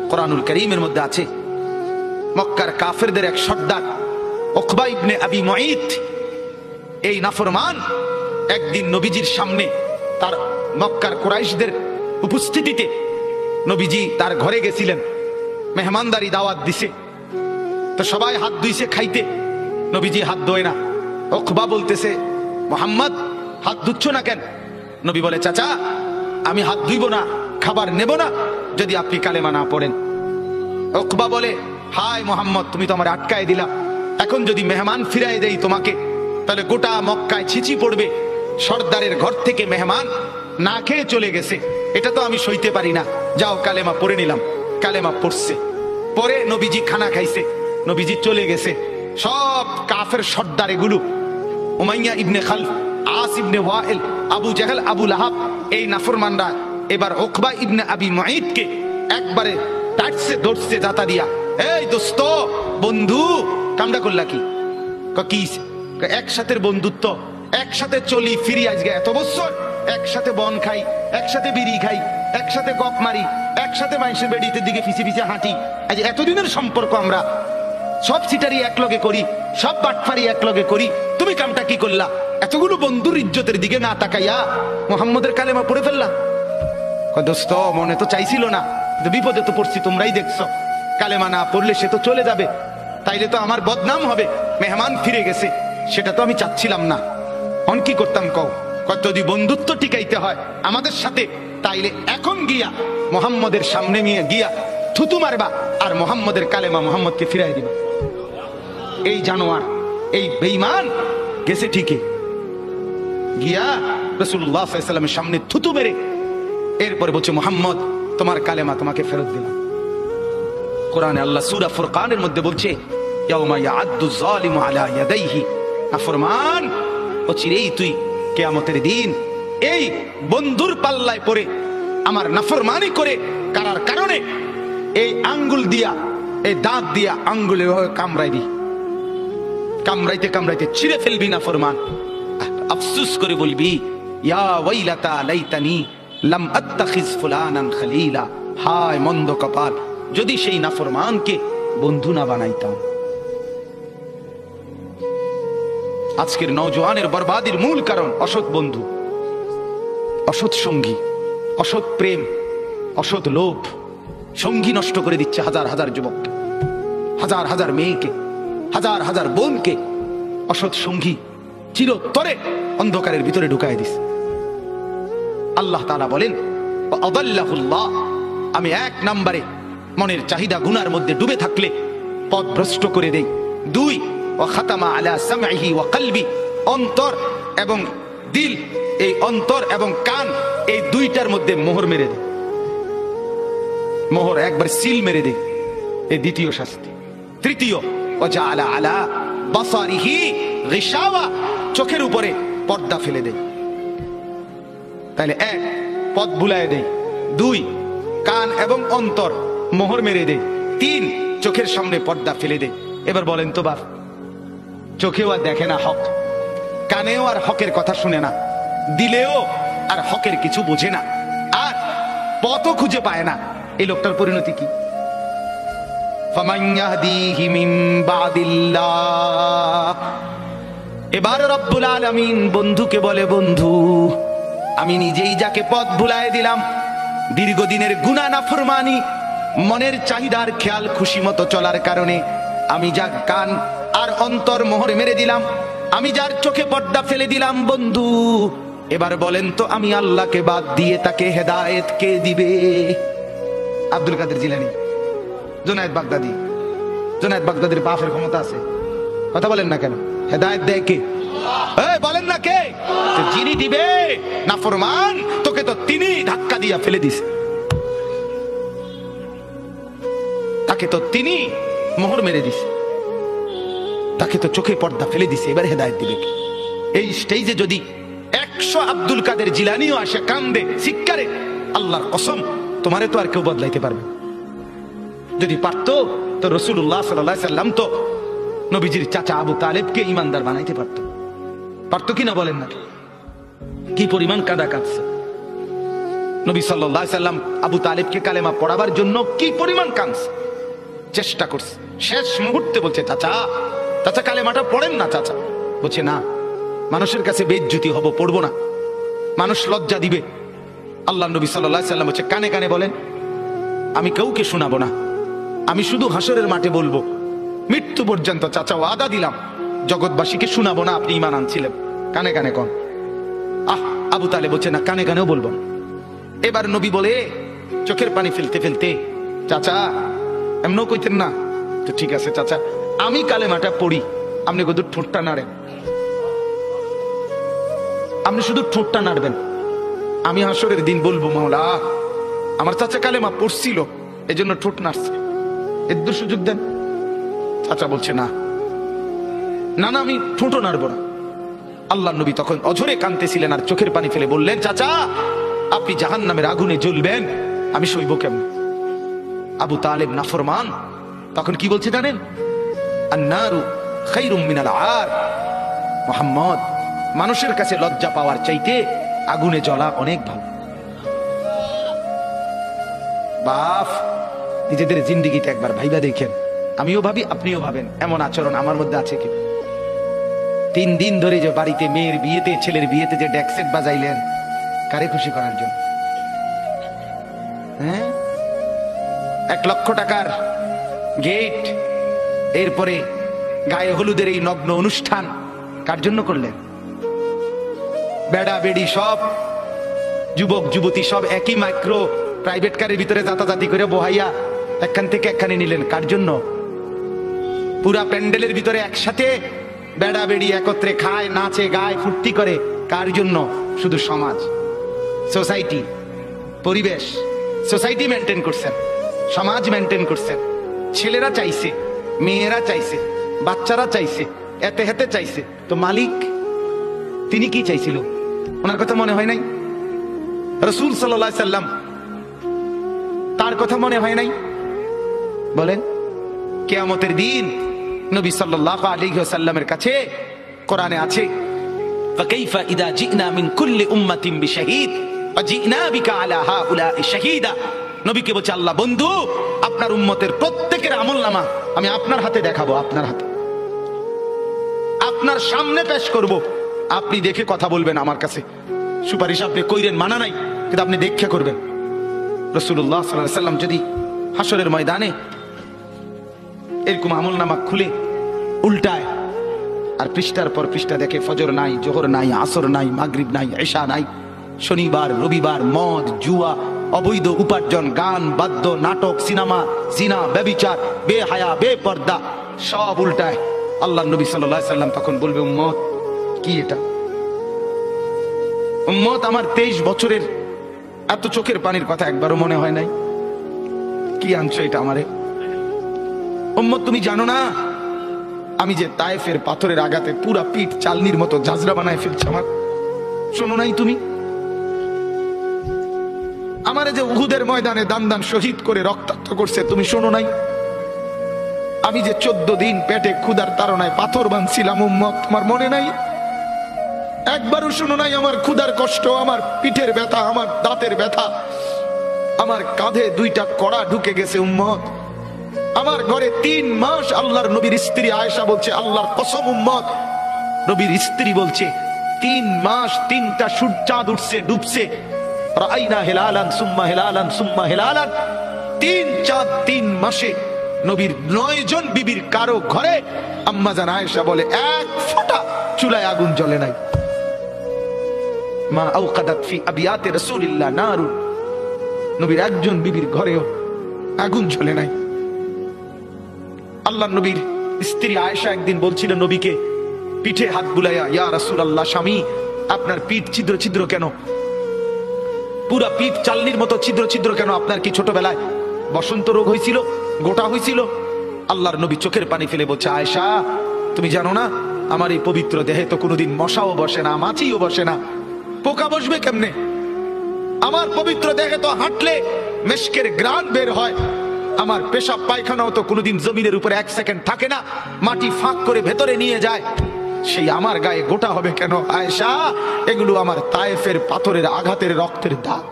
কোরআনুল কারীমের মধ্যে আছে, মক্কার কাফেরদের এক সর্দার উকবা ইবনে আবি মুঈত, এই নাফরমান একদিন নবীজির সামনে তার মক্কার কুরাইশদের উপস্থিতিতে নবীজি তার ঘরে গেছিলেন, মেহমানদারি দাওয়াত দিছে, তো সবাই হাত ধুইছে খাইতে, নবীজি হাত ধোয় না। উকবা বলতেছে, মুহাম্মদ হাত ধুচ্ছ না কেন? নবী বলে, চাচা আমি হাত ধুইব না, খাবার নেব না যদি আপনি কালেমা না পড়েন। উকবা বলে, হায় মুহাম্মদ, তুমি তো আমার আটকায় দিলা, এখন যদি মেহমান ফিরাই দেই তোমাকে, তাহলে গোটা মক্কায় ছিচি পড়বে, সর্দারের ঘর থেকে মেহমান না খেয়ে চলে গেছে, এটা তো আমি সইতে পারি না, যাও কালেমা পড়ে নিলাম। কালেমা পড়ছে, পরে নবীজি খানা খাইছে, নবীজি চলে গেছে, সব কাফের সর্দার এগুলো উমাইয়া ইবনে খালফ, আস ইবনে ওয়াইল, আবু জাহেল, আবু লাহাব, এই নাফরমানরা এবার উকবা ইবনে আবি মুঈতকে একবারে টাটছে ধরছে জাতা দিয়া, এই দোস্ত বন্ধু কামড়া করলা কি? একসাথে বন্ধুত্ব, একসাথে চলি ফিরি, আজকে এত বছর একসাথে বন খাই, একসাথে বিড়ি খাই, একসাথে গপ মারি, একসাথে মানুষের বেড়িতে দিকে ফিসে ফিসে হাঁটি, আজ এতদিনের সম্পর্ক আমরা সব সিটারি একলগে করি, সব বাটফারি একলগে করি, তুমি কামটা কি করলা? এতগুলো বন্ধুর ইজ্জতের দিকে না তাকাইয়া মুহাম্মদের কালেমা পড়ে ফেললা। দোস্ত মনে তো চাইছিল না, বিপদে তো পড়ছি, তোমরাই দেখছো, কালেমা না পড়লে সে তো চলে যাবে, তাইলে তো আমার বদনাম হবে, মেহমান ফিরে গেছে, সেটা তো আমি চাচ্ছিলাম না। অন কি করতাম কও? যদি বন্ধুত্ব টিকাইতে হয় আমাদের সাথে, তাইলে এখন গিয়া মুহাম্মদের সামনে নিয়ে গিয়া থুতু মারবা আর মুহাম্মদের কালেমা মুহাম্মদকে ফিরাই দিবা। এই জানোয়ার, এই বেঈমান গেছে ঠিকই, গিয়া রাসূলুল্লাহ সাল্লাল্লাহু আলাইহি ওয়াসাল্লামের সামনে থুতু মেরে এরপরে বলছে, মুহাম্মদ তোমার কালেমা তোমাকে ফেরত দিলাম। কোরআনে আল্লাহ সূরা ফুরকানের মধ্যে বলছে, ইয়াউমা ইয়াআদ্দু যালিমু আলা ইয়াদাইহি, নাফরমান অচিরেই তুই কিয়ামতের দিন এই বন্ধুর পাল্লায় পড়ে আমার নাফরমানি করে কারার কারণে এই আঙ্গুল দিয়া, এই দাঁত দিয়া আঙ্গুলে কামড়াইবি, কামড়াইতে কামড়াইতে ছিঁড়ে ফেলবি নাফরমান। আফসোস করে বলবি, ইয়া ওয়াইলাতা লাইতানি লাম আত্তাখিজ ফুলানান খলিলা, হায় মন্দ কপাল, যদি সেই নাফরমানকে বন্ধু না বানাইতাম। আজকের নওজোয়ানের বরবাদির মূল কারণ অসৎ বন্ধু, অসৎ সঙ্গী, অসৎ প্রেম, অসৎ লোভ। সঙ্গী নষ্ট করে দিচ্ছে হাজার হাজার যুবককে, হাজার হাজার মেয়েকে, হাজার হাজার বোনকে অসৎ সঙ্গী চিরতরে অন্ধকারের ভিতরে ঢুকায় দিস। আল্লাহ তাআলা বলেন, আদাল্লাহুল্লাহ, আমি এক নম্বরে মনের চাহিদা গুনার মধ্যে ডুবে থাকলে পথ ভ্রষ্ট করে দেই। দুই, ওয়া খাতামা আলা সামঈহি ওয়া কলবি, অন্তর এবং দিল, এই অন্তর এবং কান, এই দুইটার মধ্যে মোহর মেরে দেয়, মোহর একবার সিল মেরে দেয়, এই দ্বিতীয় শাস্তি। তৃতীয়, ওয়া জাআলা আলা বাসারিহি গিশাওয়া, চোখের উপরে পর্দা ফেলে দেয়। তাহলে এক, পথ ভুলায় দেয়। দুই, কান এবং অন্তর মোহর মেরে দেয়। তিন, চোখের সামনে পর্দা ফেলে দেয়। এবার বলেন তো বাপ, চোখেও আর দেখে না হক, কানেও আর হকের কথা শুনে না, দিলেও আর হকের কিছু বোঝে না, আর পথও খুঁজে পায় না, এই লোকটার পরিণতি কি? ফামান ইয়াহদিহি মিন বাদিল্লাহ। এবার রব্বুল আলামিন বন্ধুকে বলে, বন্ধু আমি নিজেই যাকে পথ ভুলায় দিলাম, দীর্ঘদিনের গুনাহ নাফরমানি, মনের চাহিদার খেয়াল খুশি মতো চলার কারণে আমি যার কান আর অন্তর মোহর মেরে দিলাম, আমি যার চোখে পর্দা ফেলে দিলাম, বন্ধু এবার বলেন তো আমি আল্লাহকে বাদ দিয়ে তাকে হেদায়েত কে দিবে? আব্দুল কাদের জিলানী, জুনায়েদ বাগদাদি। জুনায়েদ বাগদাদির বাপের ক্ষমতা আছে, কথা বলেন না কেন? হেদায়েত দেয় কে? বলেন না কে? যিনি দিবে নাফরমান, তোকে তো তিনি ধাক্কা দিয়া ফেলে দিছে, তাকে তো তিনি মোহর মেরে দিছে, তাকে তো চোখে পর্দা ফেলে দিছে, এবার হেদায়েত দিবে কে? এই স্টেজে যদি 100 আব্দুল কাদের জিলানীও আসে কান্দে চিৎকারে, আল্লাহর কসম তোমারে তো আর কেউ বদলাইতে পারবে। যদি পারতো তো রাসূলুল্লাহ সাল্লাল্লাহু আলাইহি সাল্লাম তো নবীজির চাচা আবু তালেবকে ইমানদার বানাইতে পারতো, পারতো কিনা বলেন না? কি পরিমাণ কাদা কাঁদছে, নবী সাল্লাল্লাহু আলাইহি সাল্লাম আবু তালেবকে কালেমা পড়াবার জন্য কি পরিমাণ কাঁদছে, চেষ্টা করছে। শেষ মুহূর্তে বলছে, চাচা চাচা কালেমাটা পড়েন না চাচা। বলছে না, মানুষের কাছে বেইজ্জতি হব, পড়বো না, মানুষ লজ্জা দিবে। আল্লাহ নবী সাল্লাল্লাহু আলাইহি সাল্লাম বলছে, কানে কানে বলেন, আমি কাউকে শোনাবো না, আমি শুধু হাসরের মাঠে বলবো, মৃত্যু পর্যন্ত চাচা ওয়াদা দিলাম জগৎবাসীকে শোনাবো না আপনি ঈমান আনছিলেন, কানে কানে কোন। আবু তালেব বলছে না, কানে কানেও বলবো। এবার নবী বলে চোখের পানি ফেলতে ফেলতে, চাচা এমনও কইতেন না তো, ঠিক আছে চাচা আমি কালেমাটা পড়ি, আপনি শুধু ঠোঁটটা নাড়েন, আপনি শুধু ঠোঁটটা নাড়বেন, আমি হাসরের দিন বলবো মাওলা আমার চাচা কালেমা পড়ছিল এজন্য ঠোঁট নাড়ছে, এর সুযোগ দেন। চাচা বলছে না না না, আমি ঠোঁটও নাড়বো না। আল্লাহ নবী তখন অঝরে কাঁদতেছিলেন আর চোখের পানি ফেলে বললেন, চাচা আপনি জাহান্নামের আগুনে জ্বলবেন, আমি সইব কেমন? আবু তালেব নাফরমান তখন কি বলছে জানেন? আন্নারু খায়রুম মিনাল আর, মুহাম্মদ মানুষের কাছে লজ্জা পাওয়ার চাইতে আগুনে জ্বলা অনেক ভালো। বাপ, নিজেদের জিন্দেগিতে একবার ভাইবা দেখেন, আমিও ভাবি আপনিও ভাবেন, এমন আচরণ আমার মধ্যে আছে কি? 3 দিন ধরে যে বাড়িতে মেয়ের বিয়েতে ছেলের বিয়েতে যে ডেকসেট বাজাইলেন, কারে খুশি করার জন্য? হ্যাঁ, 1 লক্ষ টাকার গেট, এরপরে গায়ে হলুদের এই নগ্ন অনুষ্ঠান কার জন্য করলেন? বেড়া বেড়ি সব যুবক যুবতী সব একই মাইক্রো প্রাইভেট কারের ভিতরে যাতাযাতি করে বহাইয়া একখান থেকে একখানে নিলেন, কার জন্য? পুরা প্যান্ডেলের ভিতরে একসাথে বেড়া বেড়ি একত্রে খায়, নাচে, গায়, ফুর্তি করে, কার জন্য? শুধু সমাজ, সোসাইটি, পরিবেশ, সোসাইটি মেনটেন করছেন, সমাজ মেনটেন করছেন। ছেলেরা চাইছে, মেয়েরা চাইছে, বাচ্চারা চাইছে, এতে হেতে চাইছে, তো মালিক তিনি কি চাইছিল? ওনার কথা মনে হয় নাই? রাসূল সাল্লাল্লাহু আলাইহি সাল্লাম তার কথা মনে হয় নাই? বলেন, কিয়ামতের দিন নবী সাল্লাল্লাহু আলাইহি ওয়াসাল্লামের কাছে কোরআনে আছে, ফাকাইফা ইদা জিনা মিন কুল্লি উম্মাতিন বিশাহীদ ওয়া জিনা বিকা আলা হাউলাই শাহীদা। নবীকে বলছে আল্লাহ, বন্ধু আপনার উম্মতের প্রত্যেকের আমলনামা আমি আপনার হাতে দেখাবো, আপনার হাতে, আপনার সামনে পেশ করব, আপনি দেখে কথা বলবেন। আমার কাছে সুপারিশ আপনি কইরেন, মানা নাই, কিন্তু আপনি দেখে করবেন। রাসূলুল্লাহ সাল্লাল্লাহু আলাইহি সাল্লাম যদি হাসরের ময়দানে এরকম আমলনামা খুলে উল্টায় আর পৃষ্ঠার পর পৃষ্ঠা দেখে ফজর নাই, জোহর নাই, আসর নাই, মাগরিব নাই, ঈশা নাই, শনিবার রবিবার, মদ জুয়া, অবৈধ উপার্জন, গান বাদ্য, নাটক, সিনেমা, জিনা, ব্যভিচার, বেহায়া, বেপর্দা সব উল্টায়, আল্লাহ নবী সাল্লাল্লাহু আলাইহি সাল্লাম তখন বলবে, উম্মত কি এটা? উম্মত আমার 23 বছরের এত চোখের পানির কথা একবারও মনে হয় নাই? কি আনছো এটা আমারে? উম্মত তুমি জানো না আমি যে তায়েফের পাথরের আঘাতে পুরা পিঠ চালনির মতো জাজরা বানায় ফেলছে আমার? শোনো নাই তুমি? আমারে যে উহুদের ময়দানে দান দান শহীদ করে রক্তাক্ত করছে, তুমি শোনো নাই? আমি যে 14 দিন পেটে ক্ষুধার তাড়নায় পাথর বানছিলাম, উম্মত তোমার মনে নাই? একবারও শোনো নাই আমার ক্ষুধার কষ্ট, আমার পিঠের ব্যথা, আমার দাঁতের ব্যথা, আমার কাঁধে 2টা কড়া ঢুকে গেছে? উম্মত আমার ঘরে 3 মাস, আল্লাহর নবীর স্ত্রী আয়েশা বলছে, আল্লাহর কসম উম্মত, নবীর স্ত্রী বলছে 3 মাস 3টা সূর্যাদ উঠছে, ডুবছে, রাআইনা হিলালান সুম্মা হিলালান সুম্মা হিলালান, 3 চাঁদ 3 মাসে নবীর 9 জন বিবির কারো ঘরে আম্মা জান আয়েশা বলে 1 ফোঁটা চুলায় আগুন জ্বলে নাই। মা আওকাদাত ফি আবিয়াতে রাসূলিল্লাহ নারুন, নবীর একজন বিবির ঘরেও আগুন জ্বলে নাই। আল্লাহ নবীর স্ত্রী আয়েশা একদিন বলছিল নবীকে পিঠে হাত বুলাইয়া, ইয়া রাসূলুল্লাহ, স্বামী আপনার পিঠ ছিদ্র ছিদ্র কেন? পুরা পিঠ চালনির মতো ছিদ্র ছিদ্র কেন? আপনার কি ছোটবেলায় বসন্ত রোগ হয়েছিল, গোটা হয়েছিল? আল্লাহর নবী চোখের পানি ফেলে বলছে, আয়েশা তুমি জানো না আমার এই পবিত্র দেহে তো কোনোদিন মশাও বসে না, মাছিও বসে না, পোকা বসবে কেমনে? আমার পবিত্র দেহে তো হাঁটলে মেশকের গ্রান বের হয়, আমার পেশাব পায়খানাও তো কোনোদিন জমিনের উপরে 1 সেকেন্ড থাকে না, মাটি ফাঁক করে ভেতরে নিয়ে যায়, সেই আমার গায়ে গোটা হবে কেন? আয়েশা এগুলো আমার তায়েফের পাথরের আঘাতের রক্তের দাগ।